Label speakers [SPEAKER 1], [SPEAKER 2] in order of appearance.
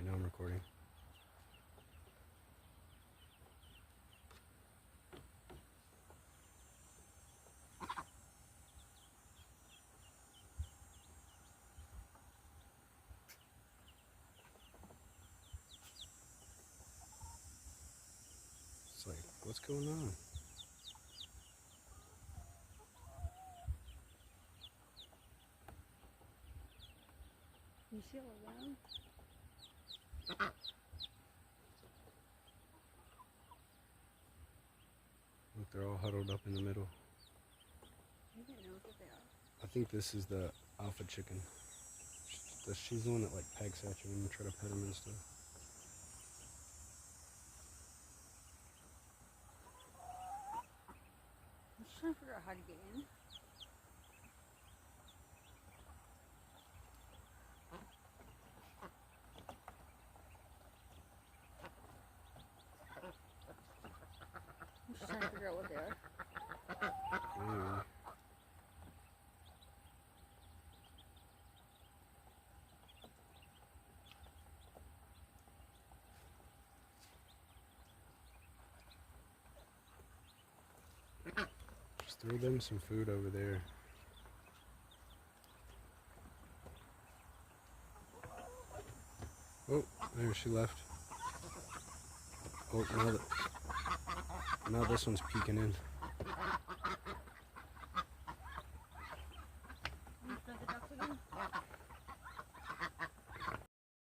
[SPEAKER 1] now I'm recording. It's like, what's going on?
[SPEAKER 2] You see all of them?
[SPEAKER 1] Look, they're all huddled up in the middle.
[SPEAKER 2] I didn't know what they are.
[SPEAKER 1] I think this is the alpha chicken. She's the one that like pegs at you when you try to pet him and stuff.
[SPEAKER 2] I'm just trying to figure out how to get in. I'm just trying to figure out what they are.
[SPEAKER 1] Maybe. Just throw them some food over there. Oh, there she left. Oh, now this one's peeking in.